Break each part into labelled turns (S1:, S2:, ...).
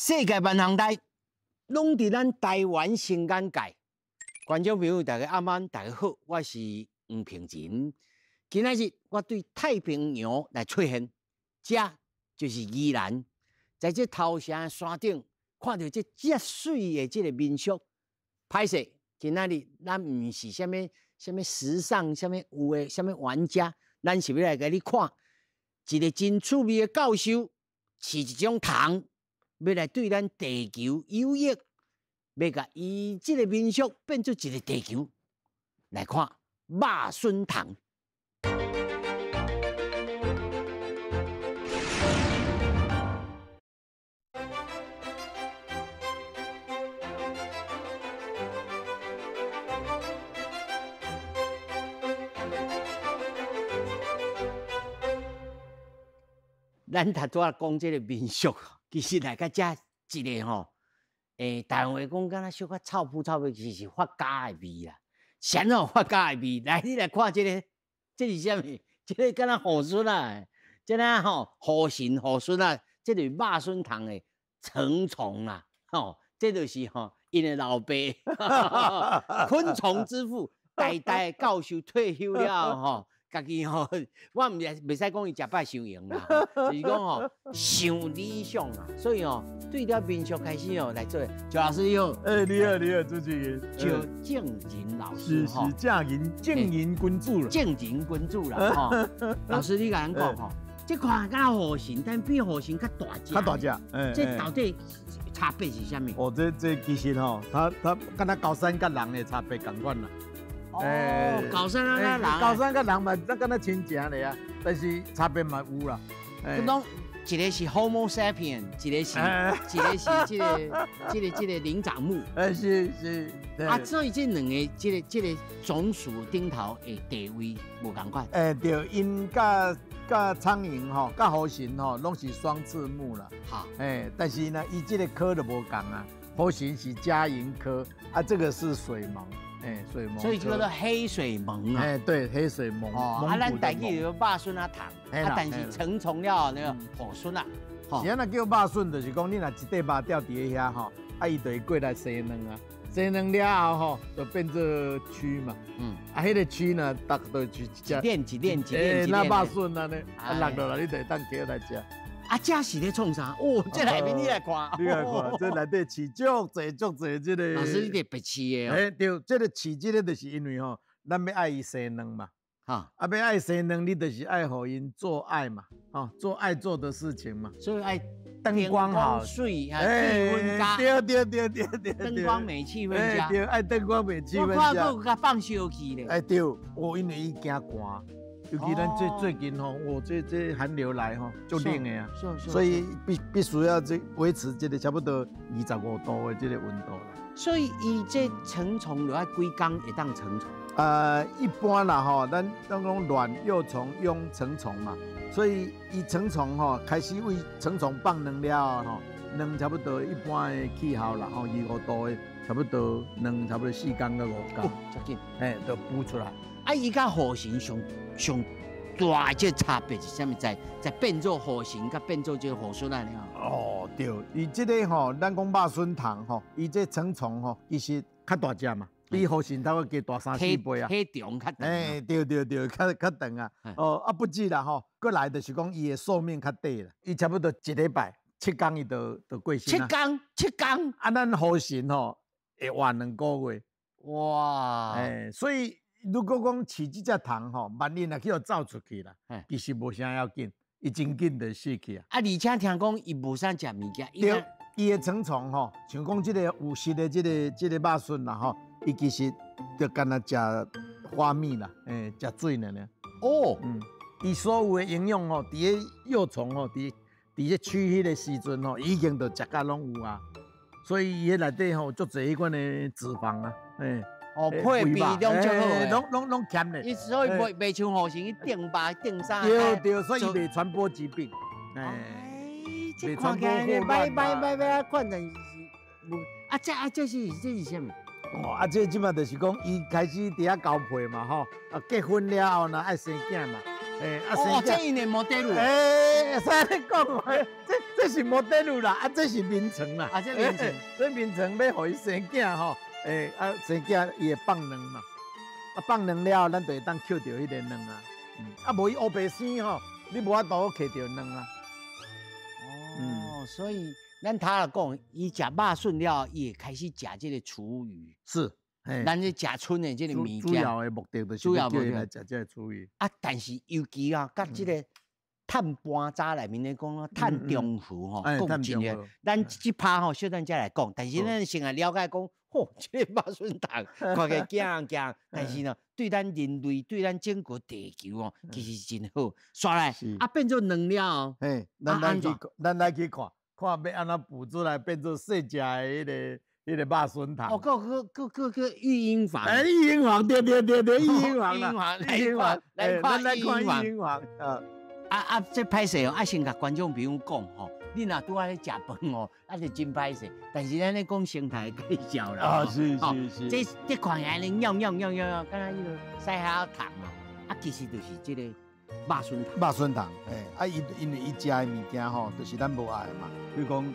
S1: 世界万行内，拢伫咱台湾新眼界。观众朋友，大家晚安，大家好，我是黄平真。今仔日我对太平洋来出现，这就是宜兰，在这头城山顶看到这水的这个民宿。歹势，今仔日咱唔是什么时尚、什么有的什么玩家，咱是要来给你看一个真趣味的教授，饲一种虫，要来对咱地球有益，要甲伊这个民宿变做一个地球。来看肉笋虫。咱头拄仔讲这个民宿，其实来甲遮一个吼，台湾话讲敢若小可臭扑臭味，其实是发家的味啦。啥哦发家的味？来，你来看这个，这是啥物？这个敢若雨笋啊，这个吼雨神雨笋啊，这就是肉笋虫的成虫啦，吼，这就是吼因的老爸，昆虫之父，代代教授退休了吼。家己吼，我袂使讲伊食饱受用啦，就是讲吼想理想啊，所以吼对了民宿开始吼来做。周老师你好，
S2: 你好，主持人。
S1: 就正人老师
S2: 是正人君主了。
S1: 正人君主啦吼，老师你甲咱讲吼，这看敢好神，但比好神较大只。
S2: 较大只，
S1: 这到底差别是啥物？
S2: 哦，这其实吼，它敢若高山甲人的差别共款啦。
S1: 哦，高山啊，人，
S2: 高山甲人嘛，咱敢若亲情咧啊，但是差别嘛有啦。
S1: 佮拢一个是 Homo sapien， 一个是这个灵长目。
S2: 是。
S1: 啊，所以这两个这个种属顶头的地位无共款。
S2: 对，因甲苍蝇吼，甲河神吼，拢是双翅目啦。
S1: 好，
S2: 但是呢，伊这个科就无共啊。河神是家蝇科，啊，这个是水虻。水虻，
S1: 所以叫做黑水虻啊。
S2: 对，黑水虻。
S1: 哦，啊，咱台语有肉笋啊虫，啊，但是成虫了那个雨笋啊。
S2: 是安那叫肉笋，就是讲你若一块肉吊伫遐吼，啊，伊就会过来生卵啊，生卵了后吼，就变做蛆嘛。啊，迄个蛆呢，逐就一只。
S1: 一链。
S2: 那肉笋安尼，啊，落落来你就会当捡来食。
S1: 啊，这是咧创啥？哦，这内面你来看，
S2: 你来看，这内底饲足侪这个。
S1: 老师，你特别饲的哦。
S2: 对，这个饲这个就是因为吼，咱要爱伊生卵嘛。啊，要爱生卵，你就是爱互因做爱嘛，做爱做的事情嘛。
S1: 所以爱
S2: 灯光好，
S1: 水啊，气温佳。
S2: 对。
S1: 灯光美，气温佳。
S2: 对，爱灯光美，气温佳。
S1: 我看过甲放烧气咧。
S2: 对，因为伊惊寒。尤其咱最近吼，这寒流来吼，就冷的啊，所以必须要维持这个差不多25度的这个温度啦。
S1: 所以伊这成虫就要几工会当成虫？
S2: 一般啦吼，咱讲卵、幼虫、蛹、成虫嘛，所以伊成虫吼开始为成虫放卵了吼，卵差不多一般的气候啦吼，25度的差不多卵差不多4工到5工，
S1: 接近，
S2: 就孵出来。
S1: 啊，伊甲河神上大这差别是啥物？在变做河神，甲变做这个雨笋啊了。
S2: 哦，对，伊这个吼，咱讲肉笋虫吼，伊这成虫吼，其实较大只嘛，比河神大概加大3-4倍啊。
S1: 体重较长。
S2: 对，较长啊。啊不止啦吼，过来就是讲伊的寿命较短啦，伊差不多1礼拜7工伊就过身啊。7工。啊，咱河神吼会活2个月。
S1: 哇。
S2: 所以。如果讲饲这只虫吼，万一若去互走出去啦，其实无啥要紧，伊真紧就死去啊。而
S1: 且听讲伊无啥食物件，
S2: 伊的成虫吼，像讲这个有食的这个肉笋啦吼，伊其实就干那食花蜜啦，食水呢。哦，伊所有的营养吼，伫个幼虫吼，伫个蛆迄个时阵吼，已经都食甲拢有啊。所以伊内底吼，足侪迄款的脂肪啊，
S1: 配比拢足好
S2: 拢欠咧。
S1: 伊所以袂像河神去订吧订啥。
S2: 对，所以伊袂传播疾病。
S1: 这看起来歹，看但是这是啥物？
S2: 这即马就是讲，伊开始伫遐交配嘛吼，结婚了后呢爱生囝嘛，
S1: 生囝。这因的模特路。
S2: 使你讲话，这是摩登路啦，这是眠床啦，
S1: 这眠床，
S2: 这眠床要互伊生囝吼，生囝伊会放卵嘛，放卵了，咱就会当捡到迄个卵啊，无伊乌白生吼，你无法度摕到卵啊。
S1: 所以咱他来讲，伊食肉笋了，伊会开始食这个厨余。
S2: 是。
S1: 咱咧食春的这个物件，
S2: 主要的目的就是叫伊来食这个厨余。
S1: 但是尤其甲这个碳盘渣内面咧讲碳中和讲真诶，咱这趴小等才来讲。但是咱先来了解讲，这个肉笋糖看起来惊，但是呢，对咱人类、对咱整个地球其实是真好。刷来变做能了
S2: 咱来去看要安怎捕出来变做细只的迄个肉笋糖。
S1: 个育婴房。
S2: 育婴房，对，育婴房啦，
S1: 育婴房，来看
S2: 育婴房。
S1: 这歹势哦，先甲观众朋友讲吼，你若拄仔咧食饭哦，就真歹势。但是咱咧讲生态介绍啦。
S2: 是。
S1: 这看起来咧，尿，敢若迄个西海糖其实就是这个肉笋糖。
S2: 肉笋糖，因为伊食的物件吼，就是咱无爱嘛，比如讲。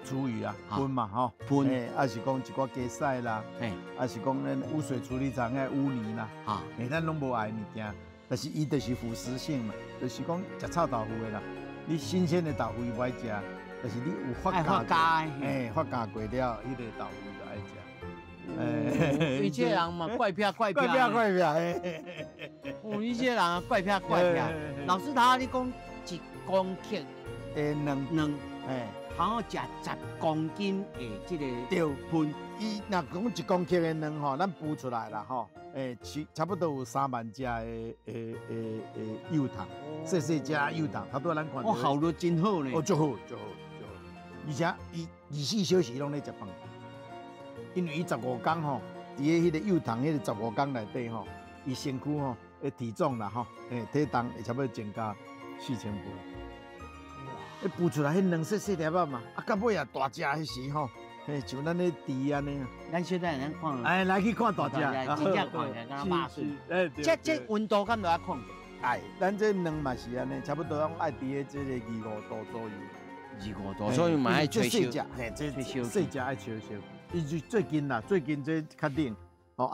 S2: 厨余啊，喷嘛吼，
S1: 喷，
S2: 还是讲一寡鸡屎啦，还是讲咱污水处理厂的污泥啦，咱拢无爱物件，但是伊就是腐蚀性嘛，就是讲食臭豆腐的啦，你新鲜的豆腐伊不爱食，但是你有发
S1: 酵，
S2: 发酵过了，迄个豆腐就爱
S1: 食。伊这人嘛怪癖，你这人怪癖。老师头，你讲1公克
S2: 的卵，
S1: 然后食10公斤的这个喷，
S2: 伊若讲1公克的卵吼，咱孵出来啦吼，差不多有3万只的幼虫，细只幼虫，差不多咱看到。
S1: 效率真好呢。
S2: 足好，而且伊24小时拢咧食饭，因为伊15天吼，伫迄个幼虫迄个15天内底吼，伊身躯吼的体重啦吼，体重会差不多增加4000倍。孵出来迄卵细粒仔嘛，到尾啊大只迄时吼，像咱咧猪安尼啊。
S1: 咱小等咱看。
S2: 来去看大只，
S1: 真正看起来敢若肉笋。这温度敢落要控制？
S2: 咱这卵嘛是安尼，差不多爱伫咧这个25度左右。
S1: 25度，所以嘛爱吹
S2: 小。这细只爱吹小。伊就最近这确定，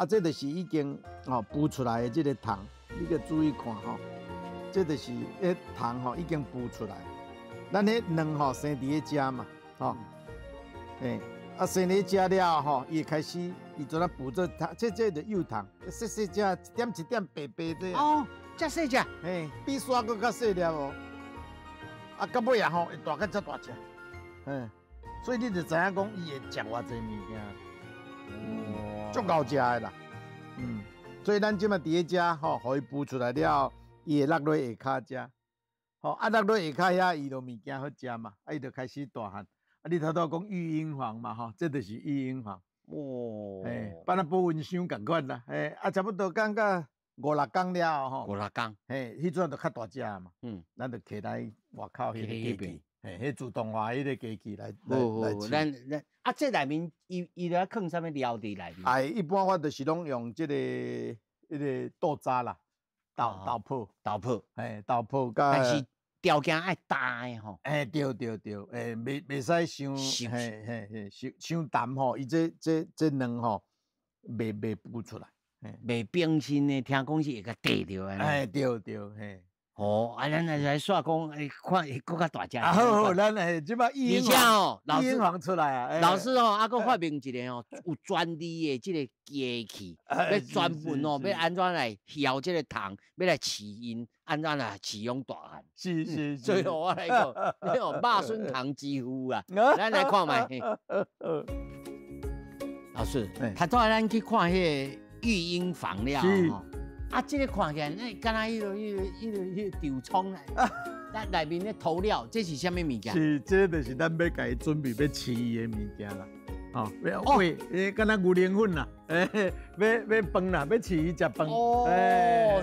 S2: 这就是已经孵出来的这个糖，你个注意看吼，这就是糖已经孵出来。咱迄卵生伫咧食嘛，生咧食了吼，伊开始伊做咱捕做糖，这就幼虫，细只，一点白这。
S1: 这细只，
S2: 比沙佫较细粒哦。到尾啊会大甲遮大只，所以你就知影讲伊会食偌济物件，足够食的啦。所以咱即马伫咧食互伊孵出来了，伊会落落下骹食。落落下骹遐，伊就物件好食嘛，伊就开始大汉。你头拄讲育婴房嘛，这就是育婴房。把咱保温箱共款啦，差不多讲到5-6天了吼。
S1: 5-6天，
S2: 迄阵就较大只嘛。咱就摕来外口迄个机器，迄自动化迄个机器来
S1: 咱这内面伊要放啥物料伫内面？
S2: 一般我就是拢用这个迄个豆渣啦。豆粕，豆粕，
S1: 但是条件爱大的吼。
S2: 对，袂使伤淡吼，伊这卵吼，袂孵出来，
S1: 袂冰心的，听讲是会甲地着的。
S2: 对，
S1: 咱来煞讲，看会更较大只。
S2: 好，咱即摆育婴房出来啊。
S1: 老师还佫发明一个有专利的这个机器，要专门要安怎来调这个糖，要来饲因，安怎来饲养大汉。
S2: 是。
S1: 所以我来讲，肉笋糖之父啊，咱来看卖。老师，头拄咱去看迄个育婴房了吼。这个看起来，敢若迄个豆葱咱内面咧涂料，这是啥物物件？
S2: 是，这就是咱要家准备要饲伊的物件啦。要喂，敢若牛奶粉啦，要饭啦，要饲伊食饭。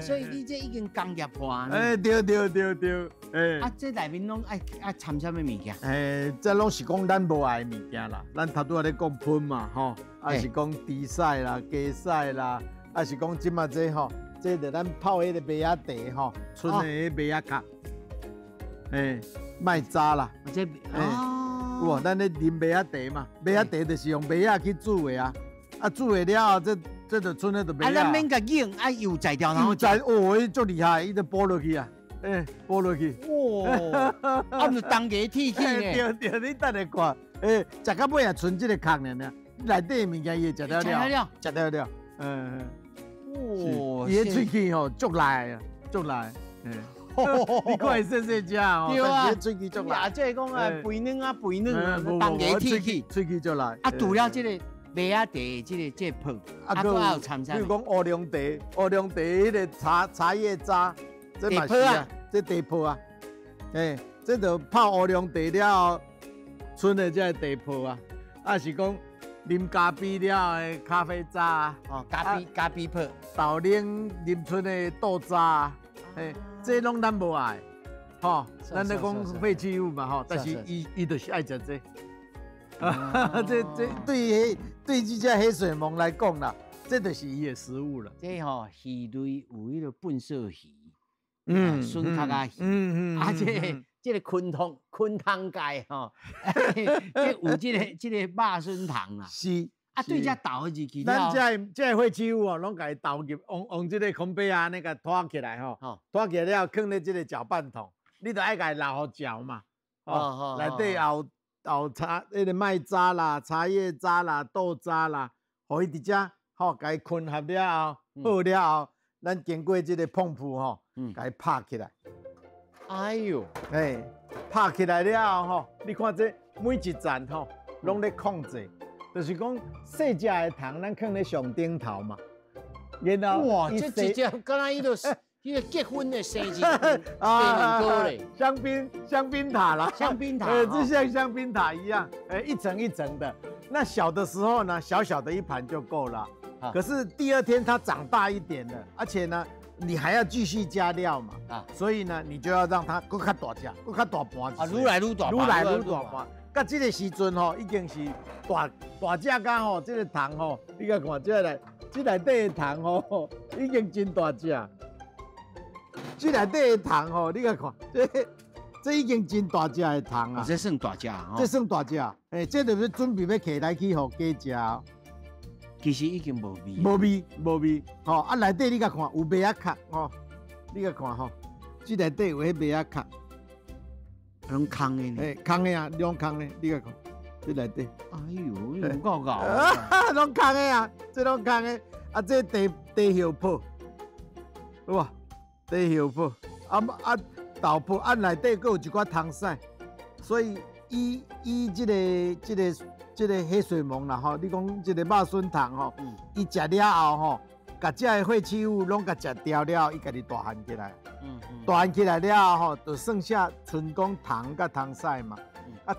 S1: 所以你这已经工业化。
S2: 对。
S1: 这内面拢爱掺啥物物件？
S2: 这拢是讲咱无爱的物件啦。咱头拄仔咧讲喷嘛，还是讲猪屎啦、鸡屎啦，还是讲即马这吼。这就咱泡迄个麦仔茶吼，剩的迄麦仔壳，麦渣啦，
S1: 这
S2: 哇，咱咧啉麦仔茶嘛，麦仔茶就是用麦仔去煮的啊，啊煮的了后，这就剩咧就麦仔。
S1: 咱免甲硬，油在掉，然后
S2: 在哦，伊足厉害，伊就煲落去啊，煲落去。
S1: 哇，啊，就当个铁器呢。
S2: 对，你等下看，食到尾也剩这个壳呢，内底的物件伊食了了，食了了，哇，伊的喙齿吼足来啊，足来，你看伊细细只哦，
S1: 对啊，
S2: 喙齿足来。
S1: 即系讲肥嫩啊，当个铁器，
S2: 喙齿足来。
S1: 啊，除了这个麦仔茶，这泡，啊，还有掺啥？
S2: 比如讲乌龙茶，迄个茶叶渣，这嘛是啊，这茶泡啊，这就泡乌龙茶了后，剩的这茶泡啊，啊是讲啉咖啡了的咖啡渣啊，
S1: 哦，咖啡泡，
S2: 豆奶啉出的豆渣啊，这拢咱无爱，吼，咱咧讲废弃物嘛吼，但是伊就是爱食这。这对这只黑水虻来讲啦，这就是伊的食物了。
S1: 这吼鱼类有迄个笨色鱼，笋壳啊鱼，啊这个昆汤界吼，这有这个肉笋汤啦。
S2: 是。
S1: 啊，对只倒入去了。
S2: 咱这废弃物哦，拢甲伊倒入，用这个空杯啊，那个拖起来吼，拖起来了，放咧这个搅拌桶，你就爱甲伊留好搅嘛，内底有茶，迄个麦渣啦、茶叶渣啦、豆渣啦，互伊伫遮吼，甲伊混合了后，好了后，咱经过这个碰扑吼，甲伊拍起来。
S1: 哎呦，
S2: 拍起来了后吼，你看这每一站吼，拢咧控制，就是讲细只的糖，咱放咧上顶头嘛。然后
S1: 哇，这直接敢若伊个结婚的生日啊，
S2: 香槟塔啦，
S1: 香槟塔，
S2: 就像香槟塔一样，一层一层的。那小的时候呢，小小的一盘就够了。可是第二天它长大一点了，而且呢，你还要继续加料嘛，所以呢，你就要让它更较大只，更较大盘子。
S1: 愈来愈大
S2: 盘。到这个时阵吼，已经是大只甲吼，这个糖吼，你甲看这内底的糖吼，已经真大只。这内底的糖吼，你甲看，这已经真大只的糖啊！
S1: 这算大只啊！
S2: 这算大只，这就是准备要摕来去互鸡食。
S1: 其实已经无
S2: 味，吼啊！内底你甲看有麦仔壳吼，你甲看吼，这内底有迄麦仔壳，
S1: 拢空的呢？
S2: 空的啊，两空的，你甲看，这内底。
S1: 哎呦，有够搞！
S2: 拢空的啊，这拢空的，啊，这地叶泡，哇！地叶泡，豆泡，内底佫有一寡汤屎，所以伊这个黑水虻啦吼，你讲这个肉笋汤吼，伊食了后吼，甲这个废弃物拢甲食掉了，伊家己大汉起来，大汉起来了后吼，就剩下纯讲糖甲汤屎嘛，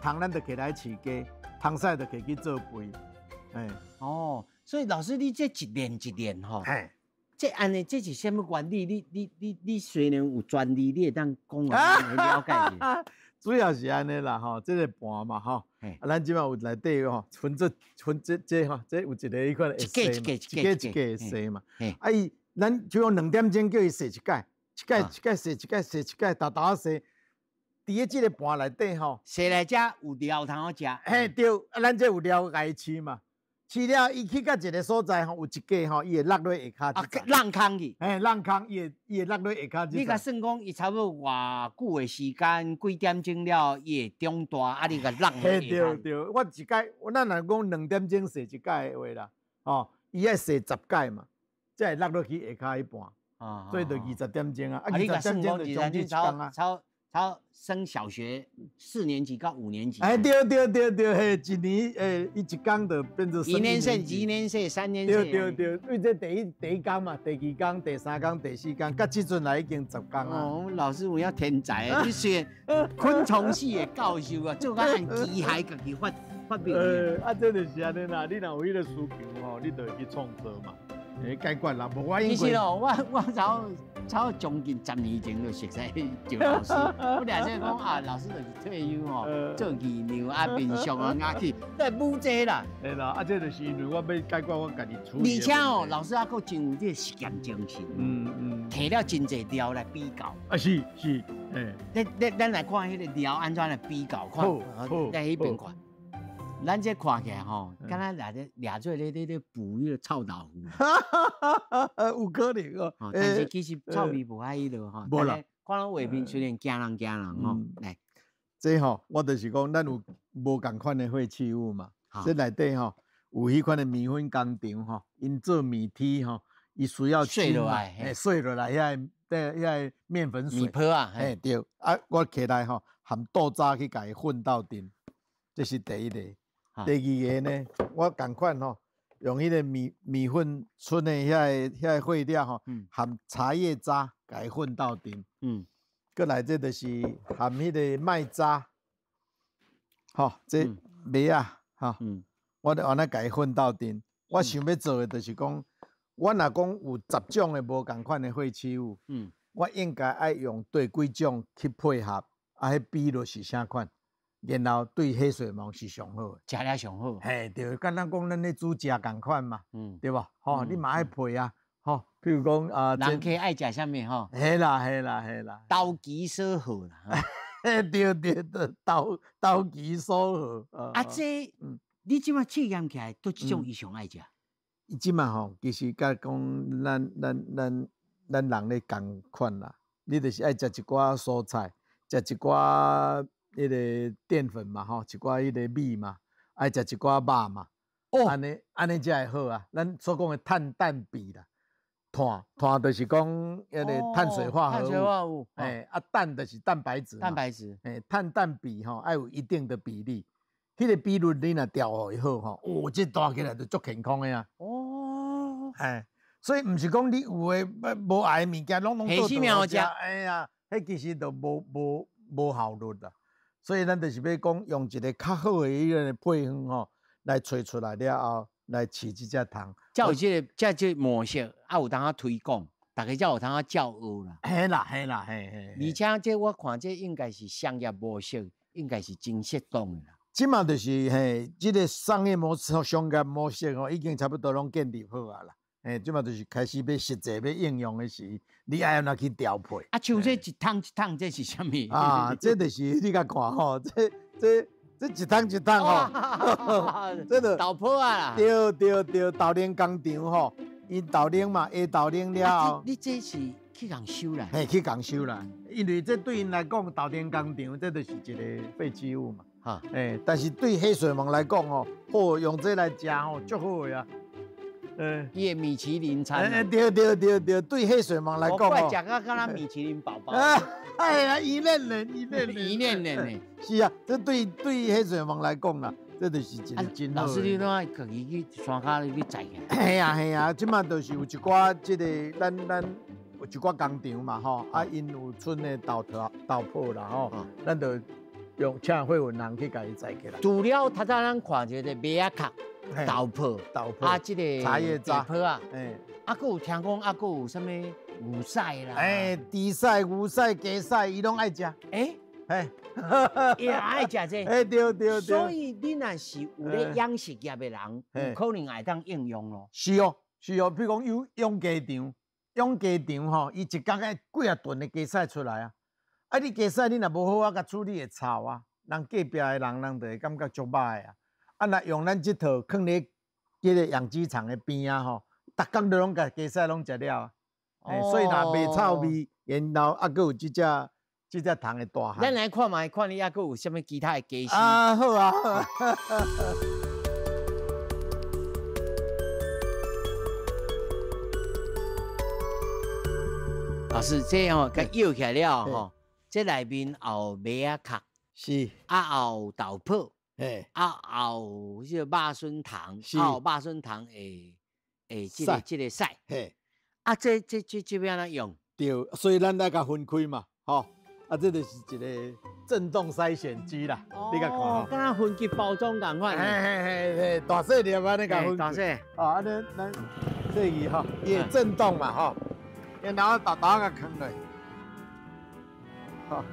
S2: 糖咱就摕来饲鸡，汤屎就摕去做肥，
S1: 哦，所以老师你这一年吼。这安尼，这是什么原理？你虽然有专利，你会当讲来了解一
S2: 主要是安尼啦吼，这个盘嘛吼，咱即摆有内底吼，分这吼，这有一个迄款会洗嘛，一个会洗嘛。伊咱就用2点钟叫伊洗一届，洗一届，豆豆洗。伫咧这个盘内底吼，
S1: 洗来遮有料通好食。
S2: 对，咱这有料甲伊饲嘛。饲了，伊去到一个所在吼，有一家吼，伊会落落下骹。
S1: 浪空去。
S2: 浪空，伊会落落下骹。
S1: 你甲算讲，伊差不多偌久的时间，几点钟了，伊会长大，你甲浪落下骹。
S2: 对，我一届，咱若讲2点钟洗一届的话啦，吼，伊爱洗10届嘛，才会落落去下骹一半。所以就20点钟啊。
S1: 你甲算讲20点钟超升小学4年级到5年级。
S2: 对，嘿，一年伊一工就变做
S1: 1年生、2年生、3年生。
S2: 对，因为这第一工嘛，第2工、第3工、第4工，到即阵来已经10工啊。
S1: 哦，老师有影天才啊！你选昆虫系的教授啊，做甲按机械家己发明。
S2: 这就是安尼啦。你若有迄个需求吼，你就会去创造嘛，解决啦。无我因为
S1: 其实哦，我超将近10年前就熟悉赵老师，我俩在讲啊，老师就是退休吼，做艺娘啊，面相啊，雅气，都武这啦。
S2: 对啦，啊，这就是因为我要解决我家己处理。
S1: 而且哦，老师还佫真有这个实验精神，摕了真侪料来比较。
S2: 啊是，
S1: 咱来看迄个料安怎来比较，看在迄边看。咱这看起来吼，敢若掠做咧补迄个臭豆腐，
S2: 有可能哦。
S1: 但是其实臭味无遐迄落吼。无啦，看到画面虽然惊人吼，来，
S2: 这吼我就是讲，咱有无共款的废弃物嘛？这内底吼有迄款的米粉工厂吼，因做米梯吼，伊需要
S1: 碎落来，
S2: 碎落来遐面粉水
S1: 米泡啊，
S2: 对，啊，我起来吼含豆渣去甲伊混到阵，这是第一个。第二个呢，我共款吼，用迄个米粉剩的遐废料吼，含茶叶渣甲伊混到阵。过来这就是含迄个麦渣，吼，这麦啊，吼，我就安尼甲伊混到阵。我想要做的就是讲，我若讲有10种的无共款的废弃物，我应该爱用对几种去配合，啊，迄比率是啥款？然后对黑水虻是上好的，
S1: 食了上好。
S2: 嘿，对，敢若讲咱咧煮食共款嘛，对吧？吼，你嘛爱配啊，吼，譬如讲啊，
S1: 人客爱食啥物吼？
S2: 嘿啦，
S1: 投其所好啦。
S2: 对，投其所好。
S1: 啊，这你即马试验起来，都即种伊上爱食。
S2: 伊即马吼，其实甲讲咱人咧共款啦，你就是爱食一寡蔬菜，食一寡。迄个淀粉嘛，吼，一寡迄个米嘛，爱食一寡肉嘛，安尼才会好啊。咱所讲的碳氮比啦，碳就是讲迄个碳水化合物，氮就是蛋白质，碳氮比吼爱有一定的比例，迄个比率你若调互伊好吼，这大起来就足健康的啊。所以毋是讲你有诶无爱物件拢做好食，哎呀，迄其实都无效率啦。所以咱就是要讲用一个较好的迄个配方吼，来找出来了后，来试即只糖。
S1: 才有这模式，啊有当啊推广，大家才有当啊照学啦。
S2: 嘿啦。
S1: 而且这我看这应该是商业模式，应该是真适当的啦。
S2: 即嘛就是即个商业模式、商业模式吼，已经差不多拢建立好啊啦。即嘛就是开始要实际要应用的时，你爱安怎去调配？
S1: 啊，像这一桶，这是啥物？
S2: 啊，这就是你甲看吼，这一桶吼，
S1: 这个豆泡啊啦。
S2: 对，豆奶工厂吼，因豆奶嘛，下豆奶了后，
S1: 你这是去共收啦？
S2: 去共收啦，因为这对因来讲，豆奶工厂这就是一个废弃物嘛。但是对黑水虻来讲吼，好用这来食吼，足好个啊。
S1: 伊的米其林餐。
S2: 对，对黑水虻来讲
S1: 哦，我食到敢若米其林宝宝。
S2: 哎呀，一念呢。是啊，这对黑水虻来讲啦，这就是一个真好。
S1: 老师，你怎啊家己去山骹去摘起来？
S2: 嘿啊，即马就是有一寡即个咱有一寡工厂嘛吼，啊因有剩的豆泡啦吼，咱就用请会文人去甲伊摘起来。
S1: 除了头早咱看一个麦啊壳。豆泡啊，这个
S2: 茶叶渣
S1: 泡啊，啊，佫有听讲啊，佫有啥物牛屎啦，
S2: 猪屎、牛屎、鸡屎，伊拢爱食。
S1: 也爱食这。
S2: 对。
S1: 所以你若是有咧养殖业的人，有可能会当应用咯。
S2: 是哦，譬如讲养鸡场吼，伊一工爱几啊吨的鸡屎出来啊。啊，你鸡屎你若无好啊，甲处理会臭啊，人隔壁的人就会感觉足歹啊。啊，若用咱即套放咧即个养鸡场的边啊吼，逐工都拢甲鸡屎拢食了，所以若袂臭味，然后啊，佫有即只糖的大汉。
S1: 咱来看卖，看你还佫有啥物其他的鸡丝。
S2: 啊，好啊。
S1: 老师，这吼甲摇起来了吼，这内面有麦啊壳，
S2: 是
S1: 啊有豆泡。有迄个肉笋糖，有肉笋糖即个屎，啊，这要安怎用？
S2: 对，所以咱来甲分开嘛，吼，啊，这就是一个震动筛选机啦，你甲看吼，
S1: 敢若分级包装共款。
S2: 大细粒安尼甲分。
S1: 大细。
S2: 啊，咱细字吼，伊会震动嘛，吼，然后豆豆甲放落。好。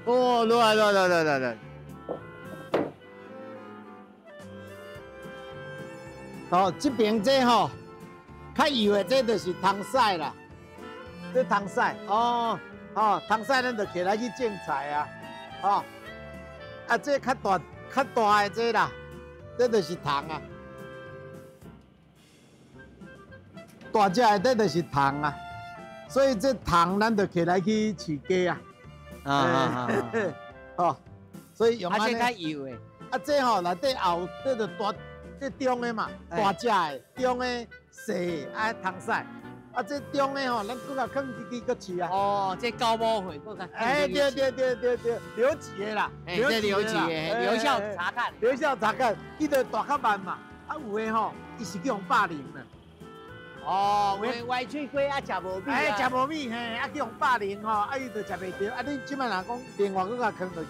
S1: 哦，来。
S2: 哦，这边这吼，较油的这就是汤菜啦，这汤菜哦，汤菜咱就起来去种菜啊，这较大的这啦，这就是糖啊，大只的这就是糖啊，所以这糖咱就起来去饲鸡啊，所以用安尼。
S1: 较油的，
S2: 这吼内底后这就大。这中的嘛，大只的，中的细汤菜，这中的吼，咱搁甲放进去搁饲啊。
S1: 哦，这高毛会搁甲。
S2: 对，留级的啦，
S1: 留级的，留校查看。
S2: 留校查看，伊就大较慢嘛，有的吼，伊是叫用霸凌的。
S1: 哦，歪嘴龟食无米。
S2: 食无米嘿，叫用霸凌吼，伊就食袂着，你即摆人讲另外搁甲放落去。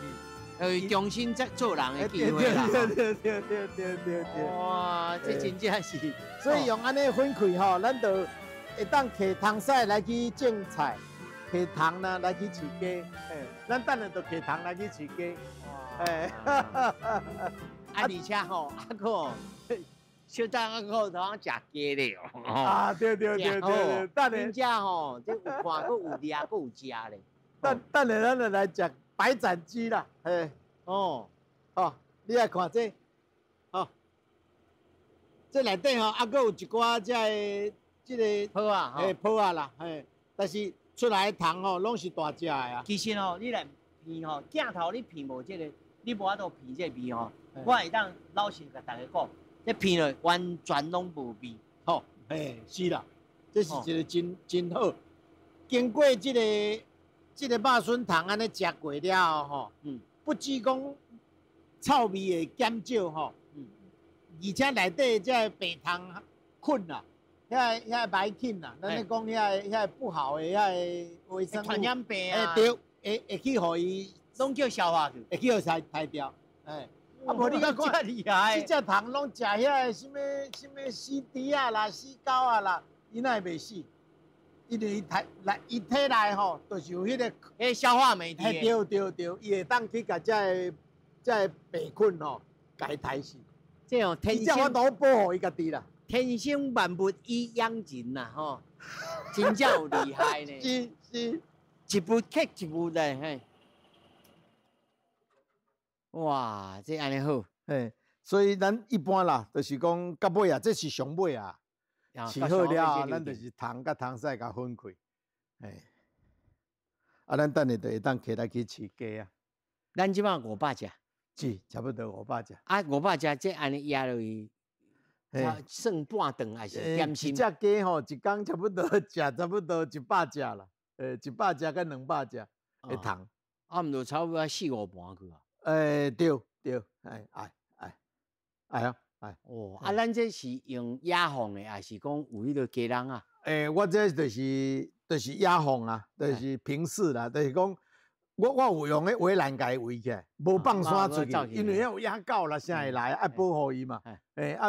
S1: 重新再做人的机会啦！
S2: 对。
S1: 哇，这真正是，
S2: 所以用安尼分开吼，咱就会当摕汤菜来去种菜，摕糖呢来去饲鸡，咱等下就摕糖来去饲鸡。
S1: 而且吼，个小蛋个通食鸡咧
S2: 哦。对，
S1: 真正吼，这有看，佫有掠，佫有食咧。
S2: 等下咱就来食。白斩鸡啦，你来看这，这内底吼，还佫有一寡这个
S1: 泡啊，
S2: 泡啊啦，但是出来的糖吼，拢是大只的啊。
S1: 其实吼，你来片吼，镜头你片无这个，你无法度片这味吼。我会当老实甲大家讲，这片落完全拢无味。
S2: 是啦，这是一个真好，经过这个肉笋汤安尼食过了吼，不只讲臭味会减少吼，而且内底这白糖菌啦，遐歹菌啦，咱咧讲遐不好的遐微生物，
S1: 传染病啊，
S2: 对，会去互伊
S1: 拢叫消化去，
S2: 会去互排掉，无你甲看，这只糖拢食遐什么死猪啊啦、死狗啊啦，伊哪会袂死？因为伊体内吼，就是有迄个
S1: 消化酶的。
S2: 对，伊会当去甲这白菌吼，甲伊杀死。
S1: 这种天
S2: 生，我都保护伊家己啦。
S1: 天生万物以养人呐，吼，真正有厉害呢。
S2: 是，
S1: 一步克一步的，嘿。哇，这安尼好，
S2: 所以咱一般啦，就是讲到尾啊，这是上尾啊。饲好了，咱就是糖甲汤菜甲分开，咱等下就会当起来去饲鸡啊。
S1: 咱即摆500只，
S2: 是差不多500只。
S1: 500只，这安尼压落去，算半顿还是点心？
S2: 一只鸡吼，一工差不多食差不多100只啦，100只甲200只的糖。
S1: 毋就差不多4、5盘去啊。
S2: 对，
S1: 咱这是用野放的，还是讲有迄个鸡笼啊？
S2: 我这就是野放啊，就是平视啦，就是讲我有用迄围栏甲伊围起来，无放山出去，因为遐有野狗啦，啥会来，爱保护伊嘛。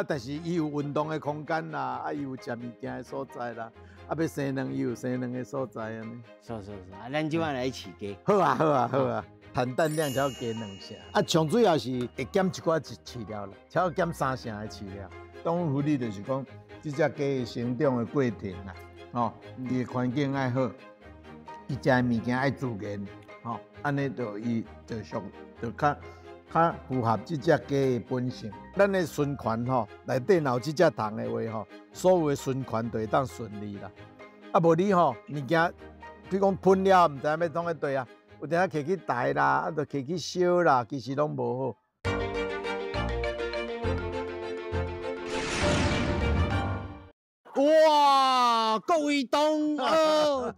S2: 但是伊有运动的空间啦，伊有食物件的所在啦，要生卵伊有生卵的所在安尼。
S1: 是，咱即摆来饲鸡。
S2: 好啊。碳氮量才要加2成，上主要是会减一寡饲料啦，才要减3成的饲料。动物福利就是讲，这只鸡成长的过程啦，伊的环境爱好，伊食的物件爱自然，安尼就伊就较符合这只鸡的本性。咱的循环内底若有这只糖的话所有的循环就会当顺利啦。无你物件，比如讲喷了，唔知要创个对啊。有阵摕去台啦，就摕去烧啦，其实拢无好。
S1: 哇，各位同学，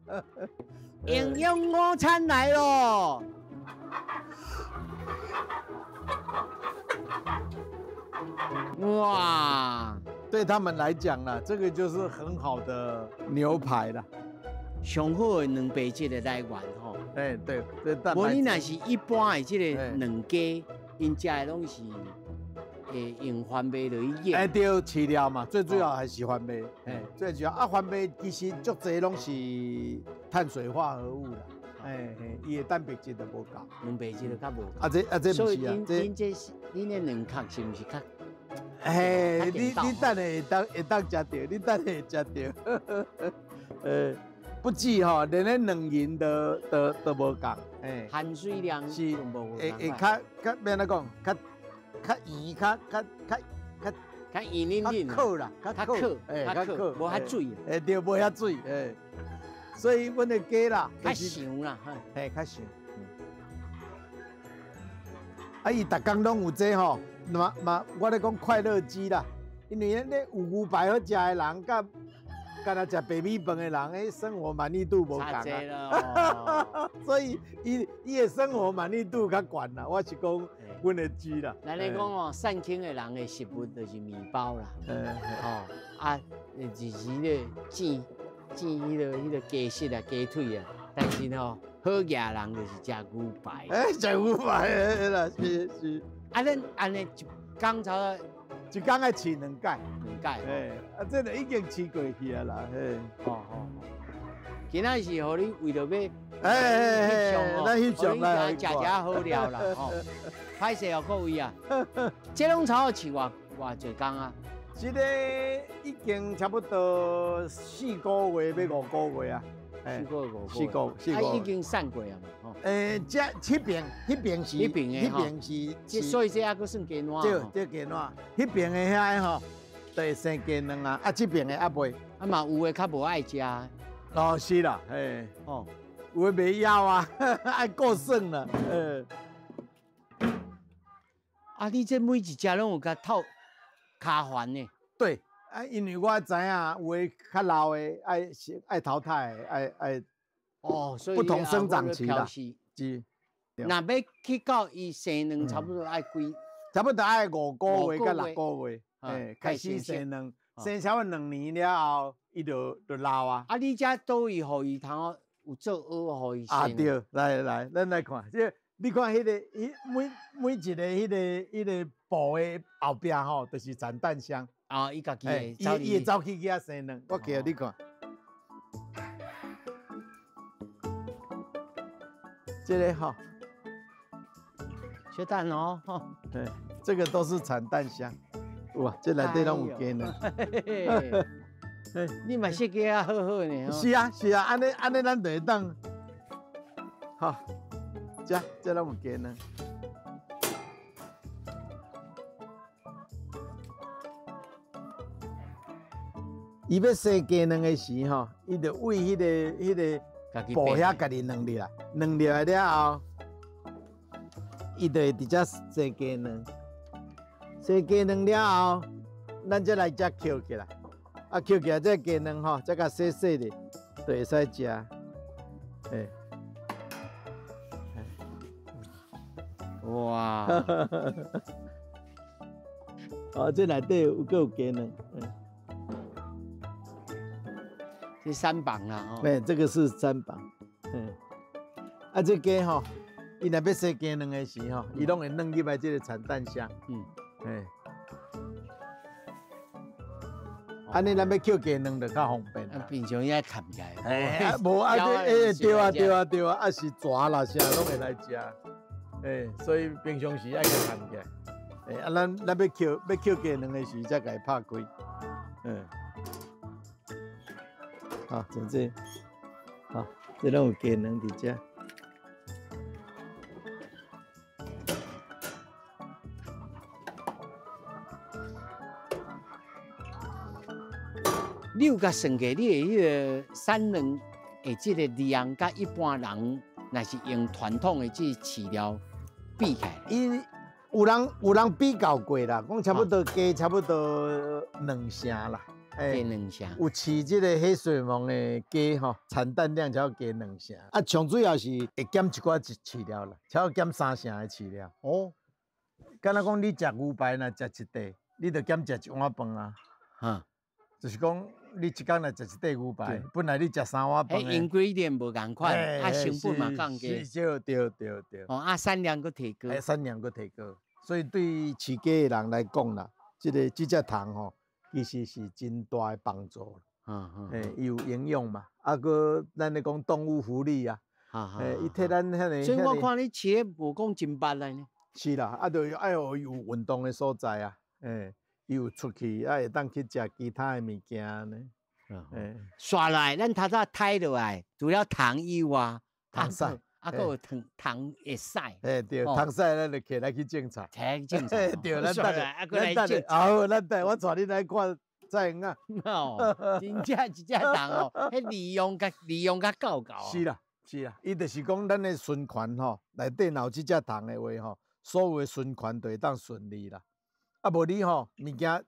S1: 营养午餐来咯！哇，
S2: 对他们来讲啦，这个就是很好的牛排啦。
S1: 上好的蛋白质的来源吼，
S2: 对，
S1: 无你若是一般的这个卵鸡，因食的拢是会用番麦落去腌。
S2: 哎，对，饲料嘛，最主要还是番麦。哎，最主要啊，番麦其实足侪拢是碳水化合物啦。哎，伊的蛋白质都无够，
S1: 蛋白质就较无够。
S2: 这不是啊，
S1: 恁的两壳是毋是较？
S2: 哎，你等下会当食到，你等下会食到。不止吼，连咧两银都无共。哎，
S1: 含水量是无
S2: 会较免怎讲，较圆，较
S1: 圆嫩嫩，
S2: 较苦啦，
S1: 较苦，较苦，无遐水。
S2: 哎，对，无遐水，哎。所以阮的鸡啦，
S1: 较香啦，
S2: 嘿，较香。啊，伊逐工拢有这吼，我咧讲快乐鸡啦，因为咧有牛排好食的人，甲若食白米饭的人，迄生活满意度无共啊。所以伊的生活满意度较悬啦。我是讲阮的鸡啦。
S1: 咱咧讲哦，善轻的人的食物就是面包啦。哦，啊，就是咧煎迄个鸡翅啊、鸡腿啊，但是吼，好野人就是食牛排。
S2: 哎，食牛排啦，是。
S1: 啊，咱安尼一工差
S2: 一工爱饲2摆。
S1: 2摆。
S2: 哎，啊，这就已经饲过去啊啦。嘿。
S1: 哦。今仔是互你为着要
S2: 咱翕相
S1: 啦，食好料啦。吼，歹势哦，各位啊，这拢差饲偌济工啊？
S2: 这个已经差不多4个月要5个月啊
S1: ，4个月5个
S2: 月，
S1: 啊，已经散过啊嘛，吼。
S2: 迄边是，
S1: 所以这还佫算鸡卵。
S2: 这鸡卵，迄边的遐吼，就会生鸡卵啊，这边的还袂。
S1: 啊嘛，有诶较无爱食。
S2: 哦，是啦，嘿，哦，有诶袂要啊，爱过剩啦，
S1: 啊，你这每一只拢有甲套。卡环呢？
S2: 对，啊，因为我知影有诶较老诶爱淘汰，爱
S1: 哦，所以
S2: 不同生长期啦，
S1: 是。若要去到伊生卵，差不多爱
S2: 差不多爱5个月到6个月，开始生卵，生差不多2年了后，伊就老啊。
S1: 啊，你遮倒位互伊通有做蚵互伊生？
S2: 啊对，来，咱来看，这你看迄个，每一个迄个布的后壁吼，就是产蛋箱。
S1: 啊，伊家己
S2: 伊会走去遐生卵，我给你看。这个吼，
S1: 小蛋哦，吼，
S2: 对，这个都是产蛋箱。哇，这内底拢有鸡卵。
S1: 你嘛设计啊，好好呢。
S2: 是啊，安尼咱就会当，好。这拢有鸡卵。伊要生鸡卵的时吼，伊就喂迄个布遐家己弄入来，弄入来了后，伊就会直接生鸡卵。生鸡卵了后，咱再来只捡起来，啊捡起来这鸡卵吼，再甲洗的，就会使食。哎。
S1: 哇！
S2: 哦，这内底有鸡卵，
S1: 这3磅啦，哦。
S2: 对，这个是3磅，啊，这鸡吼，伊若要生鸡卵的时吼，伊拢会弄入来这个产蛋箱，安尼咱要捡鸡卵就较方便。
S1: 平常伊爱砍起来。
S2: 无啊，对啊，啊是蛇啦啥拢会来食。所以平常时爱去看起来，啊，咱要捡鸡卵的时，才甲伊拍开，好，像这，好，这拢有鸡卵伫遮。
S1: 你有甲算过你的迄个产卵的这个量，甲一般人若是用传统的这饲料？比起来，
S2: 有人比较过啦，讲差不多鸡差不多2成啦，
S1: 鸡2成。
S2: 有饲这个黑水虻的鸡吼，产蛋量才要鸡2成。啊，上主要是会减一寡饲料啦，才要减3成的饲料。哦，敢若讲你食牛排若食一块，你就减食1碗饭啊。哈，就是讲你一工来食一块牛排，本来你食3碗饭。
S1: ingredient 无共款，啊成本嘛降低。
S2: 对。
S1: 哦，啊产量佫提高。
S2: 产量佫提高，所以对饲鸡的人来讲啦，这只糖吼，其实是真大的帮助。伊有营养嘛，啊个咱咧讲动物福利啊，伊替咱遐个。
S1: 所以我看你饲的无讲真捌来呢。
S2: 是啦，啊，就爱有运动的所在啊，伊有出去，啊，会当去食其他的物件呢。
S1: 刷来，咱头早抬落来，除了糖以外，
S2: 糖屎，
S1: 啊，还有糖会屎。
S2: 对，糖屎咱就起来去种菜。
S1: 种菜。
S2: 对，咱
S1: 等下，啊，过来种。
S2: 好，咱等我带你来看菜园啊。
S1: 真正一只糖哦，迄利用甲够够。
S2: 是啦，伊就是讲咱的循环吼，内底若有这只糖的话吼，所有的循环就会当顺利啦。啊，无你吼物件，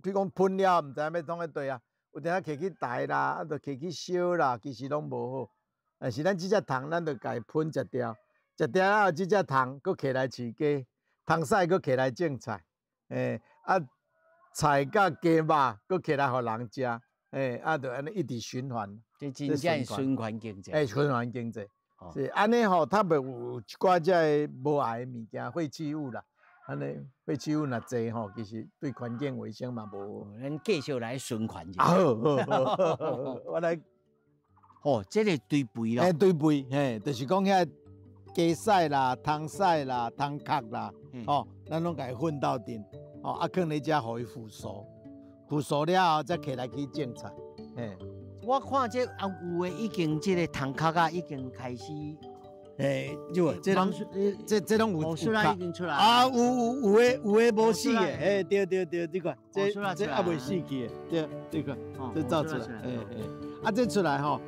S2: 比如讲喷了，唔知影要创去对啊。有阵仔摕去台啦，啊，着摕去烧啦，其实拢无好。但是咱这只糖，咱着家喷食掉，食掉了后，这只糖搁摕来饲鸡，糖屎搁摕来种菜，菜甲鸡肉搁摕来互人食，啊，着安尼一直循环。
S1: 这真正循环经济。
S2: 循环经济。是安尼吼，它袂有一寡只无害的物件，废弃物啦。安尼废弃物若济吼，其实对环境卫生嘛无好。
S1: 咱继续来循环者。
S2: 好，我来。
S1: 这个堆肥咯。
S2: 堆肥，就是讲遐鸡屎啦、汤屎啦、汤壳啦，咱拢甲伊混到阵，啊，放咧遮互伊腐熟，腐熟了后再起来去种菜，
S1: 我看这啊有诶，已经这个汤壳啊已经开始。
S2: 这拢有
S1: 出来已经出来
S2: 啊，有诶无死诶，对，这款，这还未死去诶，这款，这造出来，啊，这出来吼，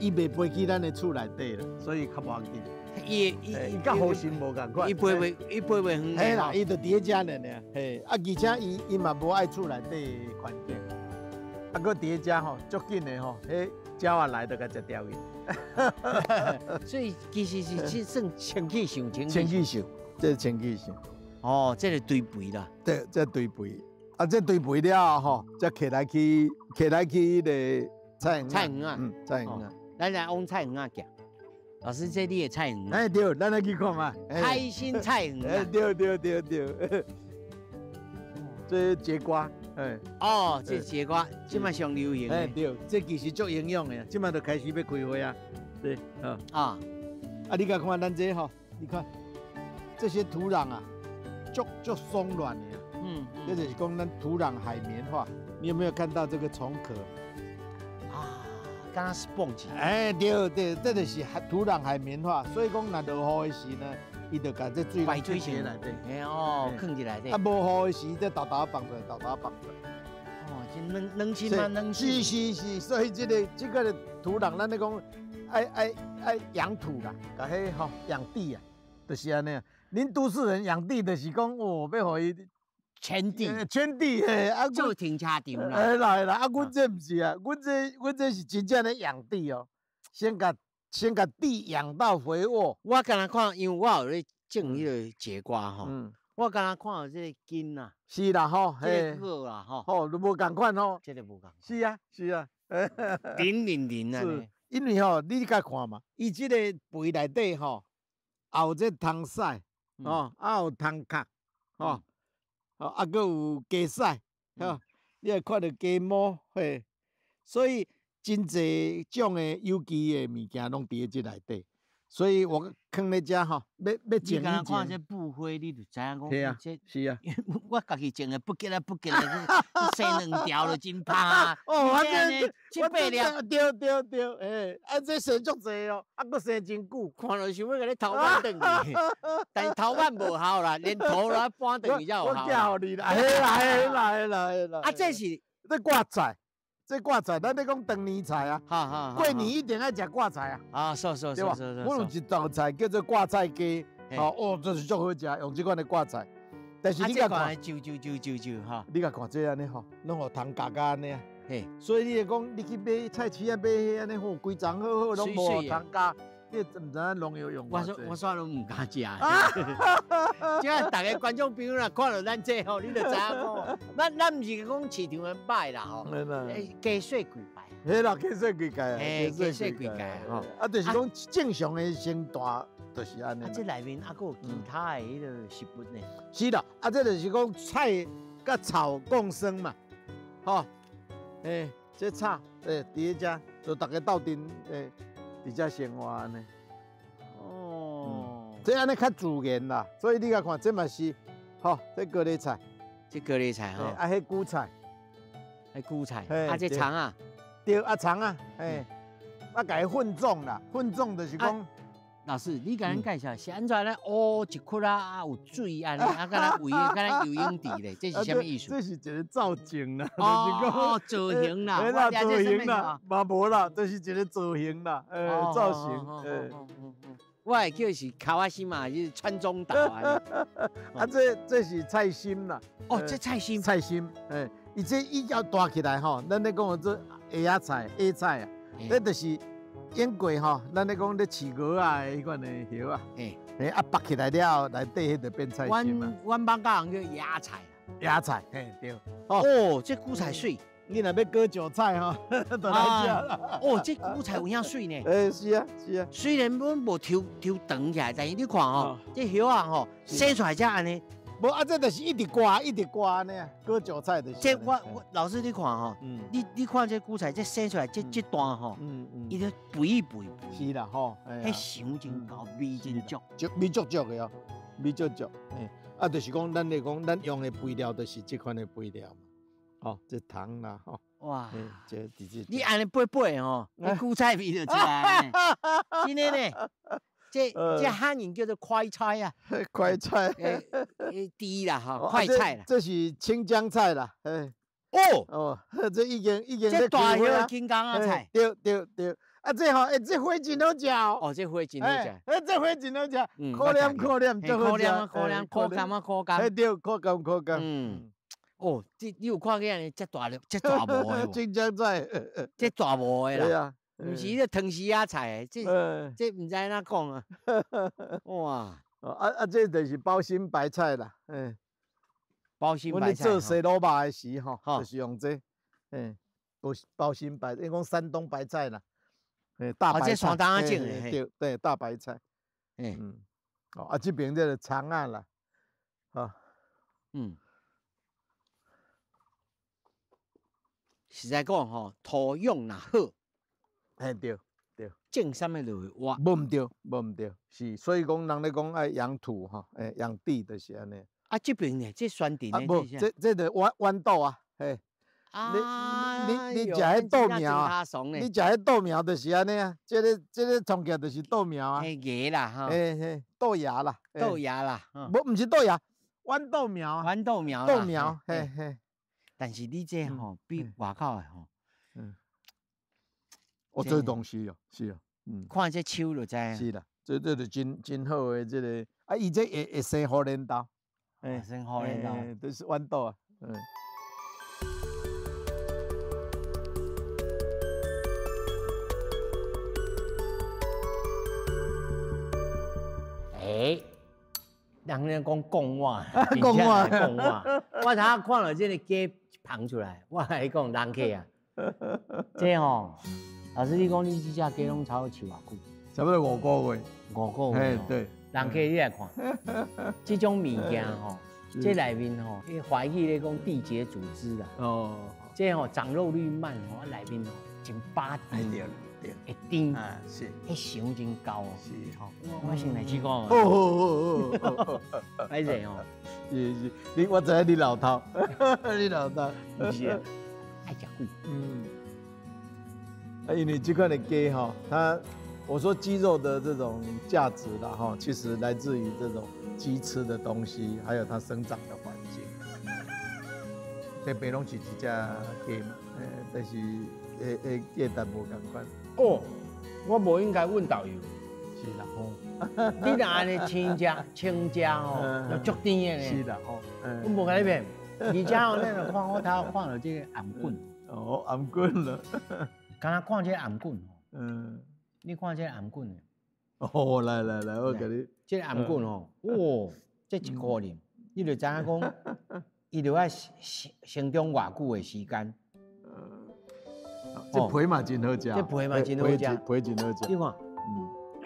S2: 伊袂飞去咱的厝内底啦，所以较无要紧。伊甲好心无共款，
S1: 伊飞袂远。
S2: 嘿啦，伊就伫遮呢，而且伊嘛无爱厝内底环境，啊，搁伫遮吼，足紧的吼，鸟啊来就甲食掉去。
S1: 所以其实是算清气象，
S2: 清气象，这是清气象。
S1: 这个堆肥啦。
S2: 对，这堆肥，啊，这堆肥了吼，再起来去迄个菜园啊，菜园啊，
S1: 咱来往菜园啊行。老师，这你的菜园？
S2: 对，咱来去看嘛。
S1: 开心菜园。
S2: 对。这节瓜。
S1: 这节瓜即摆上流行。
S2: 对，这其实足营养的，即摆就开始要开花啊。对，啊，你甲看咱这吼，你看这些土壤啊，足松软的啊。这就是讲咱土壤海绵化。你有没有看到这个虫壳？
S1: 敢若 sponge。
S2: 对，这就是土壤海绵化，所以讲若落雨的时呢，伊就甲这水
S1: 排水
S2: 起来底。
S1: 放进来底。
S2: 啊，无雨的时，这豆豆放出来，
S1: 真冷清嘛，冷清。
S2: 是，所以这个土壤，咱咧讲爱养土啦，甲迄吼养地啊，就是安尼啊。恁都市人养地，就是讲要互伊
S1: 圈地，
S2: 啊，
S1: 做停车场啦。
S2: 啦，啊，阮这毋是啊，阮这是真正咧养地哦，先甲地养到肥沃。
S1: 我敢若看，因为我有咧种迄个节瓜吼，我敢若看到这个根啊。
S2: 是啦，
S1: 这个果啊，
S2: 都无共款吼。
S1: 这个无共。
S2: 是啊。
S1: 零啊。
S2: 因为吼，你甲看嘛，伊这个肥内底吼，有这汤屎，有汤壳，啊，搁有鸡屎，你会看到鸡毛，所以真侪种的有机的物件拢伫这内底，所以我放咧遮吼，要种以前。
S1: 你刚看这布花，你就知影讲，
S2: 是啊，
S1: 我家己种的不吉啦，生两条就真怕啊。
S2: 我
S1: 7、8粒，
S2: 对，这生足济哦，搁生真久，
S1: 看了想要甲你头挽转去，但是头挽无效啦，连头来搬转去才有效。
S2: 我教你啦，嘿啦。
S1: 这是
S2: 挂菜。这挂菜，咱咧讲长年菜啊，过年一定爱食挂菜啊。对吧？我有一道菜叫做挂菜鸡，这是足好食，用这款的挂菜。但是你甲看，
S1: 揪哈，
S2: 你甲看这安尼吼，拢有汤嘎嘎安尼啊。所以你讲，你去买菜市啊买迄安尼好，规张好，拢无汤嘎。你唔知农药用偌济？
S1: 我煞拢唔敢食。即个大家观众朋友啦，看到咱这吼，你就知影讲，咱唔是讲市场的歹啦吼，加税几摆。
S2: 嘿啦，加税几届啊？
S1: 加税几届吼。
S2: 就是讲正常的生大就是安尼。
S1: 啊，这内面还有其他的迄个食物呢。
S2: 是啦，啊，这就是讲菜甲草共生嘛，吼，这草，伫迄遮，就大家斗阵，伫遮生活安尼。
S1: 哦，
S2: 这安尼较自然啦，所以你甲看，这嘛是，吼，这高丽菜，
S1: 这高丽菜吼，
S2: 啊，迄韭菜，
S1: 还韭菜，
S2: 嘿
S1: 啊，这葱啊，
S2: 对，啊葱啊，啊，甲伊混种啦，混种就是讲。
S1: 老师，你甲咱介绍是安怎咧？乌一窟啊，有水安尼，啊，敢若围个敢若游泳池咧，这是什么意思？
S2: 这是一个造景啦，
S1: 哦，造型啦，
S2: 啦，造型啦，嘛无啦，这是一个造型啦，造型，
S1: 我会叫是卡哇西嘛，就是川中岛啊。
S2: 啊，这是菜心啦。
S1: 哦，这菜心。
S2: 菜心，伊这伊要大起来吼，咱咧讲做叶仔菜、野菜啊，那就是腌过吼，咱咧讲咧饲鹅啊，迄款的叶啊，啊拔起来了后，内底迄就变菜心嘛。
S1: 阮邦家人叫野菜。
S2: 野菜，对。
S1: 哦，这韭菜水。
S2: 你若要割韭菜吼，就来吃啦。
S1: 哦，这韭菜有影水呢。
S2: 是啊。
S1: 虽然阮无抽长起来，但是你看吼，这叶啊吼，生出来才安尼。
S2: 无啊，这就是一直刮安尼啊，割韭菜的。
S1: 这我老师你看吼，你看这韭菜这生出来这段吼，伊就肥一肥。
S2: 是啦吼，
S1: 迄香真高，味真足，
S2: 味足足的哦，味足足。啊，就是讲咱来讲，咱用的肥料就是这款的肥料嘛。哦，这糖啦，吼。哇，这
S1: 你安尼掰吼，你韭菜味就出来。真的呢。这汉人叫做快菜啊，
S2: 快菜，
S1: 低啦哈，快菜啦，
S2: 这是青江菜啦，哦，这已经
S1: 这大叶金刚啊菜，
S2: 对，啊这吼，这花真好食
S1: 哦，这花真好食，
S2: 这花真好食，可怜，
S1: 可甘，
S2: 对，可甘，
S1: 哦，你有看见呢？这大模的，
S2: 青江菜，
S1: 这大模的啦。
S2: 对啊。
S1: 不是这藤丝仔菜，这唔知哪讲啊！哇，
S2: 这就是包心白菜啦，
S1: 包心白菜。
S2: 阮咧做西萝卜的时吼，就是用这，包心白，因讲山东白菜啦，大白菜。
S1: 这山东啊种的，
S2: 对，大白菜。啊这边这个葱啊啦，
S1: 实在讲吼，土壤若好。
S2: 对，
S1: 种什么就会活。
S2: 无唔对，是，所以讲人咧讲爱养土吼，养地就是安尼。
S1: 啊，这边呢，这酸田呢，
S2: 无，这就豌豆啊，你食迄豆苗啊，你食迄豆苗就是安尼啊，这个创起来就是豆苗啊。
S1: 芽啦哈，
S2: 豆芽啦，无唔是豆芽，豌豆苗啊。
S1: 豌豆苗，
S2: 豆苗，
S1: 但是你这吼比外口的吼。
S2: 这东西哦，是哦，
S1: 看这树就知啊。
S2: 是啦，这就真好的这个，啊，伊这会生荷莲豆，
S1: 生荷莲豆，
S2: 都是豌豆啊，
S1: 人咧讲讲话，我头看到这个鸡捧出来，我来讲人客啊，这吼。老师，你讲你这只鸡拢炒饲偌久？
S2: 差不多5个月。
S1: 5个月。对。人客你来看，这种物件吼，这内面吼，怀疑咧讲缔结组织啦。哦。这吼长肉率慢吼，内面吼真巴甜。对。会甜。是。迄香真高哦。是。吼，我先来试讲。歹势吼。
S2: 是，我知影你老饕，你老饕。
S1: 不是，爱食贵。
S2: 因为这款的鸡哈，我说鸡肉的这种价值啦哈，其实来自于这种鸡吃的东西，还有它生长的环境。在北龙是一只鸡嘛，但是鸡蛋无同款。
S1: 哦，我无应该问导游。
S2: 是啦，
S1: 你若安尼青椒哦，要足甜的呢。
S2: 是啦，
S1: 我无甲你骗，而且哦，咱就看我头看到这个餡棍。
S2: 哦，餡棍了。
S1: 刚刚看这餡棍哦，你看这餡棍
S2: 哦，来，我给你。
S1: 这餡棍哦，哇，这一个人，你就知影讲，伊就要成长偌久的时间。
S2: 这皮嘛真好食，
S1: 这皮嘛真好食，
S2: 皮真好食。
S1: 你看，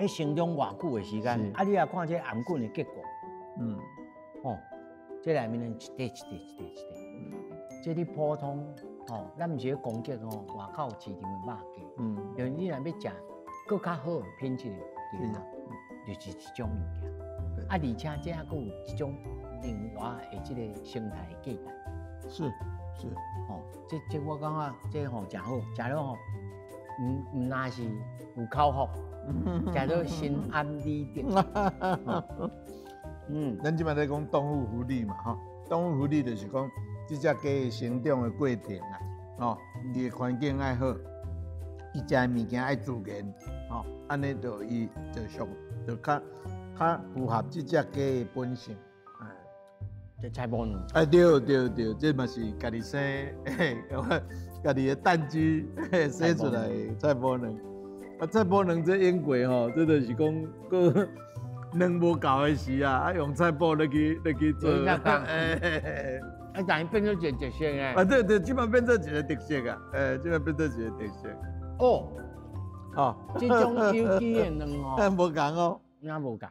S1: 迄成长偌久的时间，啊，你也看这颔棍的结果，哦，这内面呢一块一块一块一块，这你普通哦，咱毋是咧攻击哦，外口市场的肉价，因为你若要食更较好的品质的，就是一种物件。啊，而且这还佫有一种另外的这个生态的价值。
S2: 是，
S1: 哦，这我感觉这吼真好，食了吼，唔那是有口福，食了心安理得。
S2: 咱即摆在讲动物福利嘛，吼，动物福利就是讲这只鸡成长的过程啦，哦，伊的环境爱好，伊食的物件爱自然，哦，安尼就伊就较符合这只鸡的本性。
S1: 这菜脯呢？
S2: 对，这嘛是家己生，家己的蛋鸡生出来的菜脯卵。啊，菜脯卵这用过吼，这就是讲个卵无够的时啊，用菜脯来去做。
S1: 啊，但是变做一个特色诶。
S2: 啊，对，基本变做一个特色啊，基本变做一个特色。
S1: 哦，这种有机的卵吼，
S2: 无共哦，
S1: 那无共。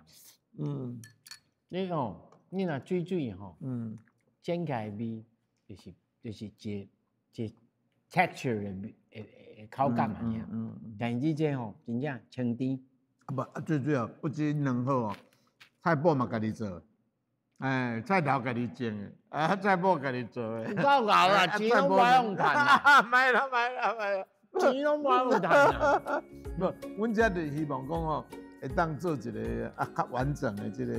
S1: 你若水吼，煎起来味就是一 texture 的口感嘛，但是你这吼真正清甜。
S2: 不，最主要不止卵好哦，菜脯嘛家己做，菜头家己种的，菜脯家己做的。
S1: 够熬啦，钱拢无用赚啦。
S2: 买啦，
S1: 钱拢无用赚啦。
S2: 不，阮遮就希望讲吼，会当做一个较完整的这个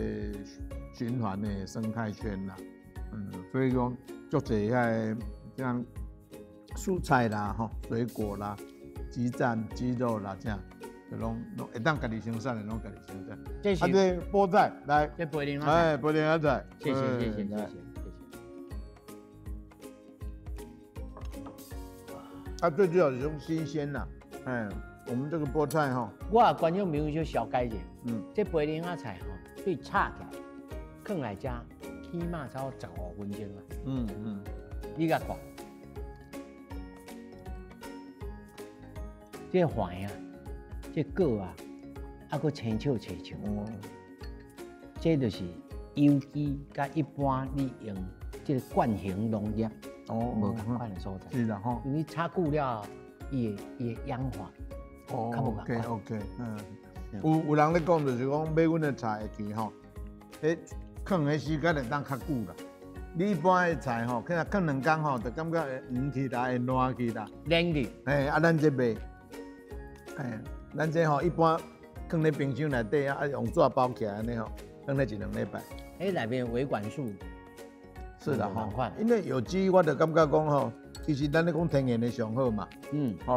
S2: 循环的生态圈啦。所以讲，足侪像蔬菜啦、水果啦、鸡蛋、鸡肉啦这样，就拢会当家己生产的，拢家己生产。
S1: 这是
S2: 菠菜来，
S1: 这培林菜，
S2: 培林菜，
S1: 谢谢。
S2: 它最主要是用新鲜啦，我们这个菠菜哈，
S1: 我观众朋友就小解一下，这培林菜吼，对炒起来，放来吃，起码超过15分钟啊。你甲看，这环啊，这果啊，佫青笑，这就是有机甲一般你用这个惯性农业无同款的所在。
S2: 是的吼，
S1: 你炒久了，伊会氧化。
S2: OK，有人咧讲就是讲买阮的菜会去吼，放的时间会当较久啦。你一般的菜吼，可能放2天吼，就感觉会黄去啦，会烂去啦，
S1: 冷去。
S2: 咱这卖，咱这吼一般放咧冰箱内底啊，用纸包起来安尼吼，放咧1、2礼拜。
S1: 内面维管束。
S2: 是的吼，因为有机，我就感觉讲吼，其实咱咧讲天然的上好嘛。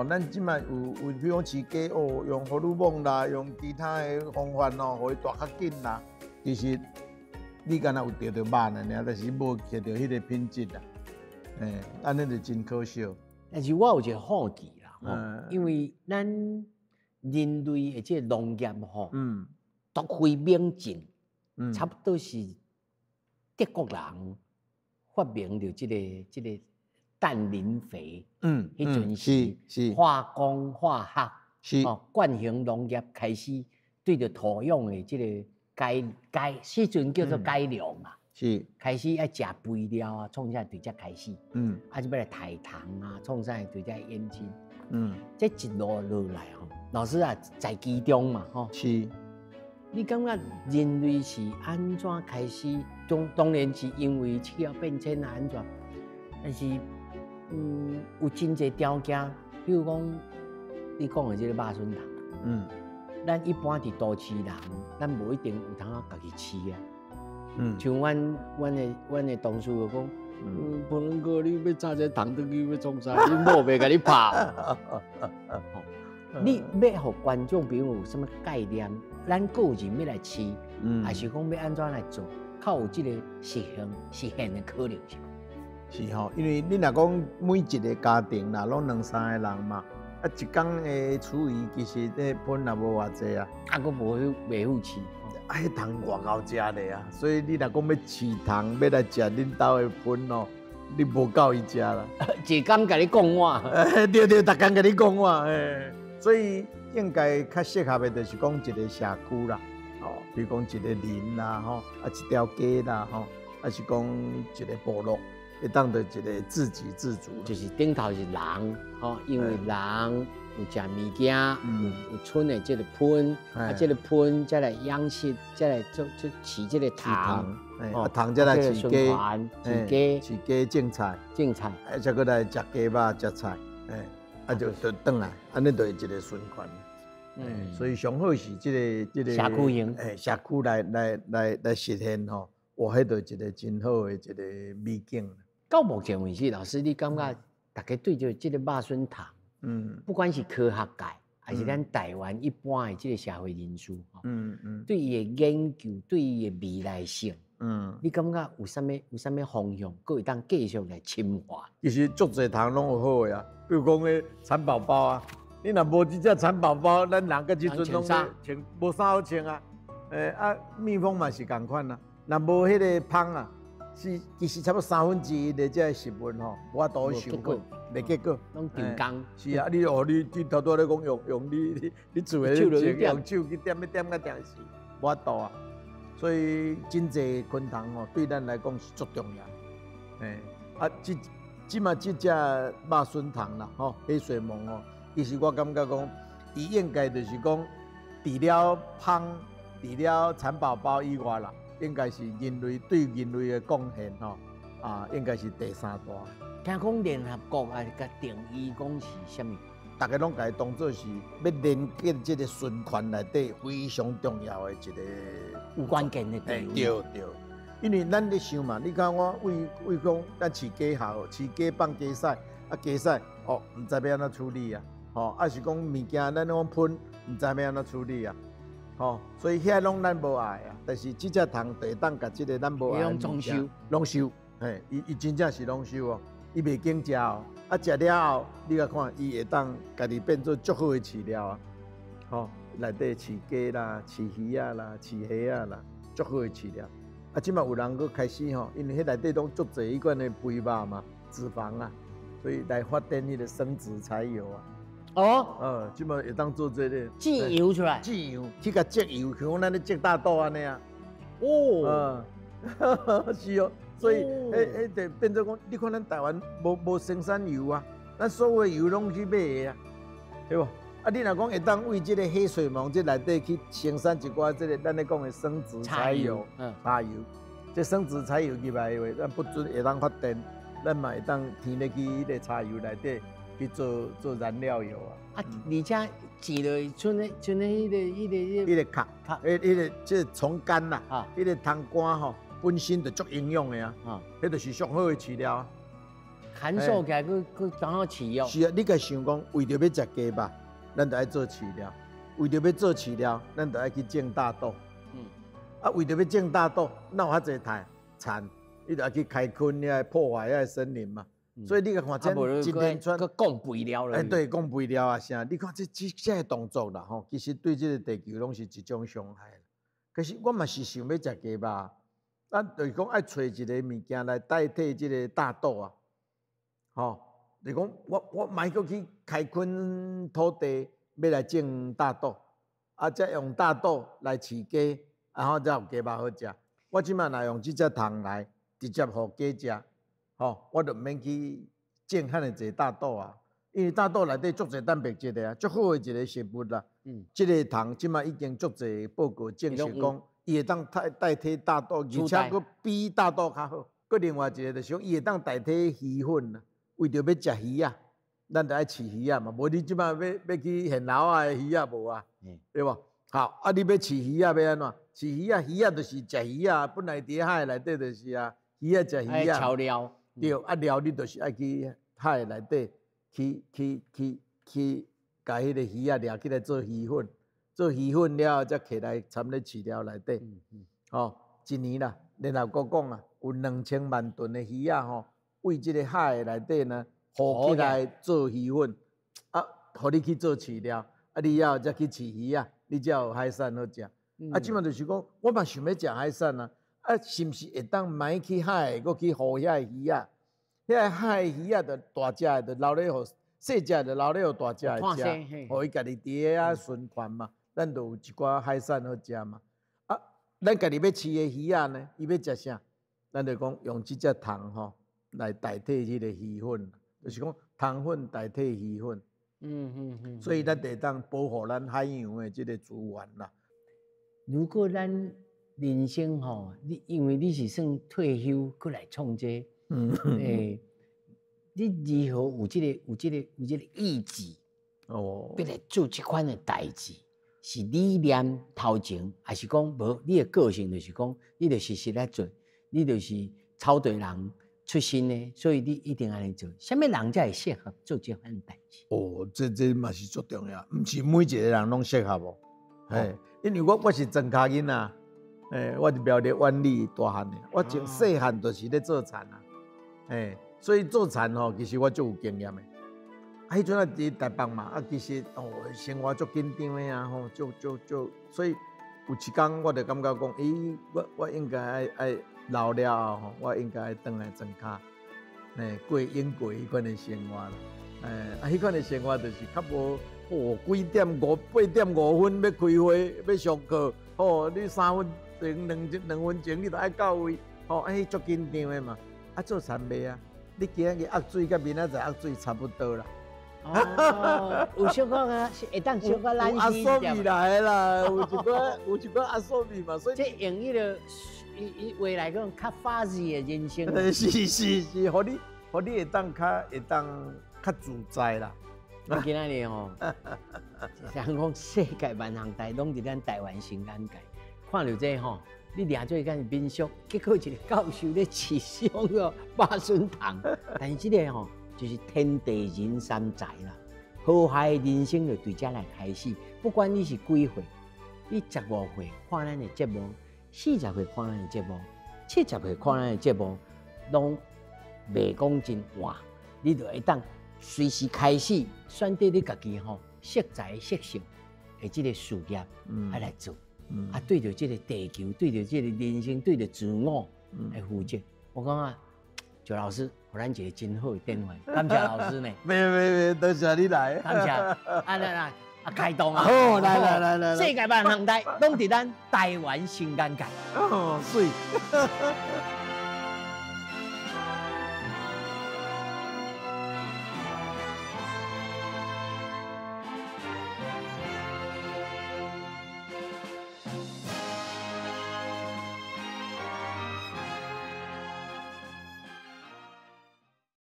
S2: 咱即摆有比如饲鸡用荷尔蒙啦，用其他的方法吼，互伊大较紧啦。其实你敢若有钓到肉呢，但是无摕到迄个品质啦。安尼就真可惜。
S1: 但是我有一个好奇啦，因为咱人类的这农业吼，突飞猛进，差不多是德国人发明着这个氮磷肥，迄阵是化工化学，惯性农业开始对着土壤的这个迄阵叫做改良嘛，开始爱食肥料啊，创啥对才开始，啊就要来抬糖啊，创啥对才演进，这一路落来吼，老师啊在其中嘛吼，你感觉人类是安怎开始？当然是因为气候变迁啊安怎，但是有真侪条件，比如讲你讲的这个肉笋糖，咱一般伫都市人，咱无一定有通啊家己饲啊。像阮的同事就讲，不能哥，你要炒这糖转去要创啥？你某袂甲你拍。你要互观众朋友有什么概念？咱个人要来饲，还是讲要安怎来做？较有这个实现的可能性。
S2: 是吼，因为你若讲每一个家庭啦，拢2、3个人嘛，一工的厨余其实迄分也无偌济啊，
S1: 佫袂好饲，
S2: 迄糖外口食咧啊，所以你若讲要饲糖，要来食恁兜的分哦，你无够伊食啦。
S1: 一工甲你讲我，
S2: 对，逐工甲你讲我，所以应该较适合的，就是讲一个社区啦，哦，比如讲一个林啦，吼，啊一条街啦，吼，啊是讲一个部落，会当到一个自给自足。
S1: 就是顶头是人，吼，因为人有食物件，有村的这个喷，啊，这个喷再来养殖，再来做饲这个糖，
S2: 啊糖再来饲鸡，
S1: 饲
S2: 鸡种菜，啊再过来食鸡肉食菜，啊就转来，安尼就会一个循环。所以上好是这个
S1: 社区型，
S2: 社区来实现吼，哇，迄就一个真好的一个美景。
S1: 到目前为止，老师你感觉大家对这个肉笋糖？不管是科学界，还是咱台湾一般的这个社会人士，对伊的研究，对伊的未来性，你感觉有啥物方向，佫会当继续来深化？
S2: 其实足侪糖拢有好的啊，比如讲个蚕宝宝啊，你若无这只蚕宝宝，咱人个即阵拢穿无啥好穿啊。蜜蜂嘛是共款啊，若无迄个芳啊，是其实差不多1/3的这食物吼，无法度受过。袂结果，
S1: 拢定工。
S2: 是啊，你头拄咧讲用你做的用手去点个定是无法度啊。所以真济昆虫吼，对咱来讲是足重要。即嘛即只肉笋糖啦，吼黑水虻哦，其实我感觉讲，伊应该就是讲，除了芳、除了蚕宝宝以外啦，应该是对人类的贡献吼，应该是第3大。
S1: 听讲联合国啊，甲定义讲是啥物？
S2: 大家拢甲伊当做是要连接这个循环内底非常重要的一个
S1: 有关键的地
S2: 方。对，因为咱咧想嘛，你看我为讲咱饲鸡好，饲鸡放鸡屎，鸡屎哦，唔知要安怎处理啊？啊是讲物件咱讲喷，唔知要安怎处理啊？所以遐拢咱无爱啊，但是即只糖会当甲即个咱无爱拢收，伊真正是拢收哦。伊袂经食哦，食了后，你甲看，伊会当家己变做足好的饲料啊！内底饲鸡啦、饲鱼啊啦、饲虾啊啦，足好的饲料。即马有人佫开始因为迄内底拢足侪迄款的肥肉嘛、脂肪啊，所以来发展迄个生殖柴油啊。即马会当做这个
S1: 制油出来，
S2: 去甲植油，像咱咧植大豆安尼啊。是哦。所以，就变做讲，你看咱台湾无生产油啊，咱所有的油拢去买的啊，对无？你若讲会当为这个黑水虻这内底去生产一寡这个咱咧讲的生殖柴油，柴油，这生殖柴油入来的话，咱不准会当发电，咱嘛会当添入去迄个柴油内底去做燃料油啊。
S1: 而且饲落像迄
S2: 个壳，迄个即虫干啦，迄个虫干吼。本身就足营养的啊，迄就是上好的饲料啊。
S1: 含素起来，佫刚好饲哦。
S2: 是啊，你家想讲，为着要食鸡肉，咱就爱做饲料；为着要做饲料，咱就爱去种大豆。为着要种大豆，哪有遐济田？你就爱去开垦遐破坏遐森林嘛。所以你看这一连串
S1: 个讲肥料了。
S2: 对，讲肥料啊啥？你看这动作啦，吼，其实对这个地球拢是一种伤害。可是我嘛是想要食鸡肉。咱就是讲爱找一个物件来代替这个大豆啊，就是讲我买过去开垦土地，要来种大豆，再用大豆来饲鸡，然后才有鸡肉好食。我即摆若用这只糖来直接互鸡食，我就毋免去种遐尼济大豆啊，因为大豆内底足侪蛋白质的啊，足好的一个食物啦。这个糖即摆已经足侪报告证实讲。伊会当代替大豆，而且佫比大豆较好。佫另外一个就是讲，伊会当代替鱼粉啦。为着要食鱼啊，咱就爱饲鱼啊嘛。无你即摆要去现捞啊的鱼啊无啊，对无？好，你要饲鱼啊要安怎？饲鱼啊就是食鱼啊，本来伫海内底就是啊，鱼啊食鱼啊。
S1: 调料。
S2: 对，料你就是爱去海内底去，甲迄个鱼啊掠起来做鱼粉。做鱼粉了后，才摕来掺咧饲料内底。一年啦，联合国讲啊，有2000万吨的鱼啊，为这个海内底呢，浮起来做鱼粉，互你去做饲料，你了后才去饲鱼啊，你才有海产好食。即马就是讲，我嘛想要食海产啊，是毋是会当买去海，搁去互遐鱼啊？遐海鱼啊，就大只的，就留咧互细只就留咧有大只的
S1: 看
S2: 食，互伊家己伫遐循环嘛。咱就有一寡海产好食嘛。啊，咱家己要饲的鱼仔呢，伊要食啥？咱就讲用即只糖吼来代替迄个鱼粉，就是讲糖粉代替鱼粉。所以咱得当保护咱海洋的即个资源啦。
S1: 如果咱人生吼，你因为你是算退休，过来创这，你如何有这个意志？哦，要来做这款的代志，是理念头前，还是讲无？你的个性就是讲，你就是实来做，你就是草地人出身的，所以你一定安尼做。什么人才会适合做这款代志？
S2: 哦，这嘛是最重要，毋是每一个人拢适合哦。因为我是庄脚囡仔，我是苗栗湾里大汉的，我从细汉就是咧做田啊，所以做田吼，其实我就有经验的。迄阵啊伫台北嘛，其实生活足紧张的啊，吼，所以有一天我就感觉讲，我应该爱老了后，我应该爱转来庄脚，过英国迄款的生活啦。迄款的生活就是较无几点8点5分要开会要上课，你3分前2分前你就爱到位，迄足紧张的嘛。做田袂啊，你今日压水，甲明仔载压水差不多啦。
S1: 有小可啊，会当小可懒
S2: 阿索米来啦，有一个阿索米嘛，所以
S1: 这用迄个话来讲，较法治的人生。
S2: 是，互你会当较自在啦。
S1: 我今仔日吼，想讲世界万行代拢伫咱台湾新安界，看到这吼，你掠做干民俗，结果一个教授咧饲上个肉笋糖，但是这个吼就是天地人三才啦，和諧的人生就对这来开始。不管你是几岁，你15岁看咱的节目，40岁看咱的节目，70岁看咱的节目，拢袂讲真话，你就会当随时开始选择你家己吼适才适性的这个事业来做。对着这个地球，对着这个人生，对着自我来负责。我讲啊，周老师，给咱一个真好的典范，感谢老师呢。
S2: 没，多谢你来。
S1: 感谢，来，开动啊！
S2: 好，来，
S1: 世界万行台，拢伫咱台湾新安界。
S2: 水。